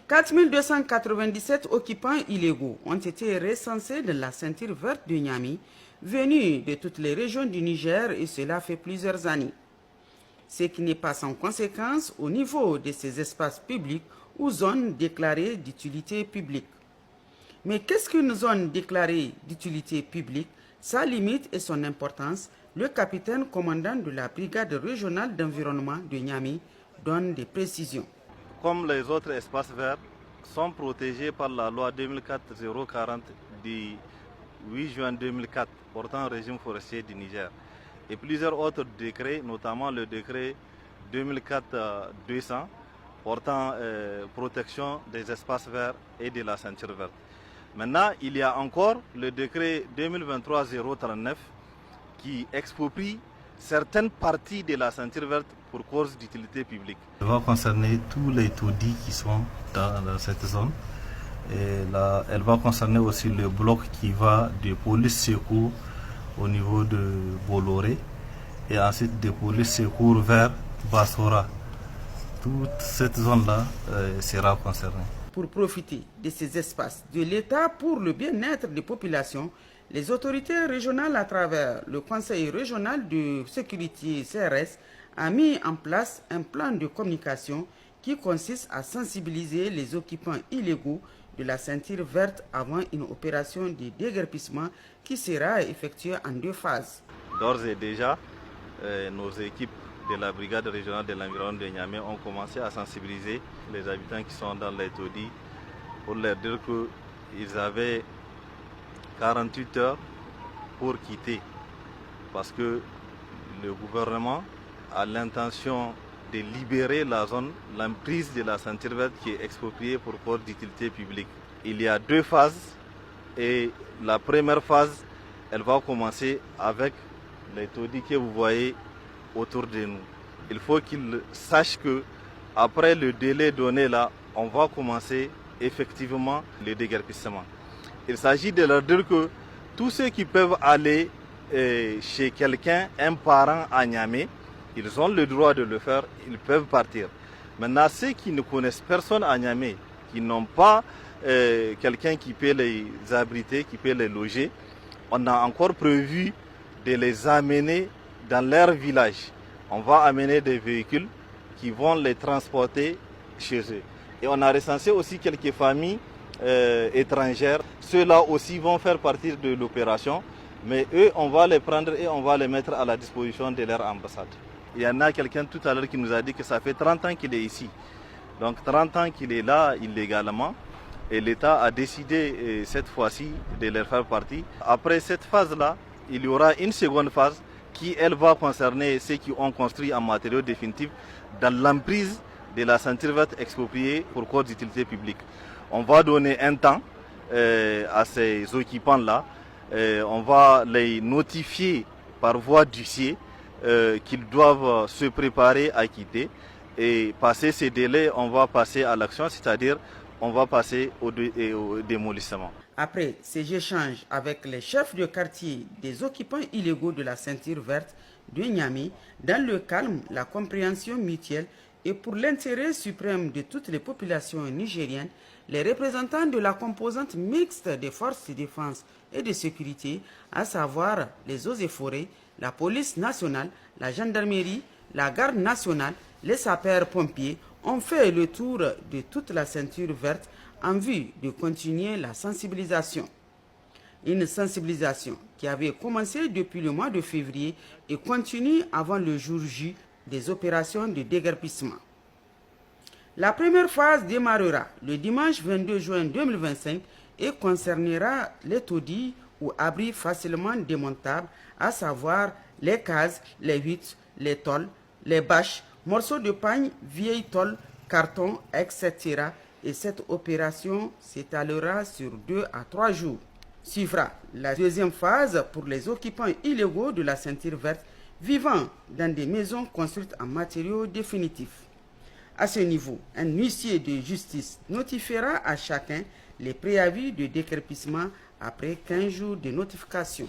4 297 occupants illégaux ont été recensés dans la ceinture verte de Niamey, venus de toutes les régions du Niger, et cela fait plusieurs années. Ce qui n'est pas sans conséquence au niveau de ces espaces publics ou zones déclarées d'utilité publique. Mais qu'est-ce qu'une zone déclarée d'utilité publique? Sa limite et son importance, le capitaine commandant de la brigade régionale d'environnement de Niamey donne des précisions. Comme les autres espaces verts sont protégés par la loi 2004-040 du 8 juin 2004 portant régime forestier du Niger et plusieurs autres décrets, notamment le décret 2004-200 portant protection des espaces verts et de la ceinture verte. Maintenant, il y a encore le décret 2023-039 qui exproprie certaines parties de la ceinture verte pour cause d'utilité publique. Elle va concerner tous les taudis qui sont dans cette zone. Et là, elle va concerner aussi le bloc qui va de police secours au niveau de Bolloré et ensuite de police secours vers Bassora. Toute cette zone-là sera concernée. Pour profiter de ces espaces de l'État pour le bien-être des populations, les autorités régionales à travers le Conseil régional de sécurité CRS a mis en place un plan de communication qui consiste à sensibiliser les occupants illégaux de la ceinture verte avant une opération de déguerpissement qui sera effectuée en 2 phases. D'ores et déjà, nos équipes de la brigade régionale de l'environnement de Niamey ont commencé à sensibiliser les habitants qui sont dans les taudis pour leur dire qu'ils avaient 48 heures pour quitter parce que le gouvernement a l'intention de libérer la zone, l'emprise de la ceinture verte qui est expropriée pour cause d'utilité publique. Il y a 2 phases et la première phase, elle va commencer avec les taudis que vous voyez autour de nous. Il faut qu'ils sachent que après le délai donné là, on va commencer effectivement le déguerpissement. Il s'agit de leur dire que tous ceux qui peuvent aller chez quelqu'un, un parent à Niamey, ils ont le droit de le faire, ils peuvent partir. Maintenant, ceux qui ne connaissent personne à Niamey, qui n'ont pas quelqu'un qui peut les abriter, qui peut les loger, on a encore prévu de les amener dans leur village. On va amener des véhicules qui vont les transporter chez eux. Et on a recensé aussi quelques familles étrangères. Ceux-là aussi vont faire partie de l'opération, mais eux, on va les prendre et on va les mettre à la disposition de leur ambassade. Il y en a quelqu'un tout à l'heure qui nous a dit que ça fait 30 ans qu'il est ici. Donc 30 ans qu'il est là illégalement. Et l'État a décidé cette fois-ci de leur faire partie. Après cette phase-là, il y aura une seconde phase qui, elle, va concerner ceux qui ont construit en matériaux définitifs dans l'emprise de la ceinture verte expropriée pour cause d'utilité publique. On va donner un temps à ces occupants-là. On va les notifier par voie d'huissier qu'ils doivent se préparer à quitter. Et passer ces délais, on va passer à l'action, c'est-à-dire on va passer au démolissement. Après ces échanges avec les chefs de quartier des occupants illégaux de la ceinture verte de Niamey, dans le calme, la compréhension mutuelle et pour l'intérêt suprême de toutes les populations nigériennes, les représentants de la composante mixte des forces de défense et de sécurité, à savoir les eaux et forêts, la police nationale, la gendarmerie, la garde nationale, les sapeurs-pompiers, ont fait le tour de toute la ceinture verte en vue de continuer la sensibilisation. Une sensibilisation qui avait commencé depuis le mois de février et continue avant le jour J des opérations de déguerpissement. La première phase démarrera le dimanche 22 juin 2025 et concernera les taudis ou abris facilement démontables, à savoir les cases, les huttes, les tôles, les bâches, morceaux de pagne, vieilles tôles, cartons, etc. Et cette opération s'étalera sur 2 à 3 jours. Suivra la deuxième phase pour les occupants illégaux de la ceinture verte vivant dans des maisons construites en matériaux définitifs. À ce niveau, un huissier de justice notifiera à chacun les préavis de déguerpissement après 15 jours de notification.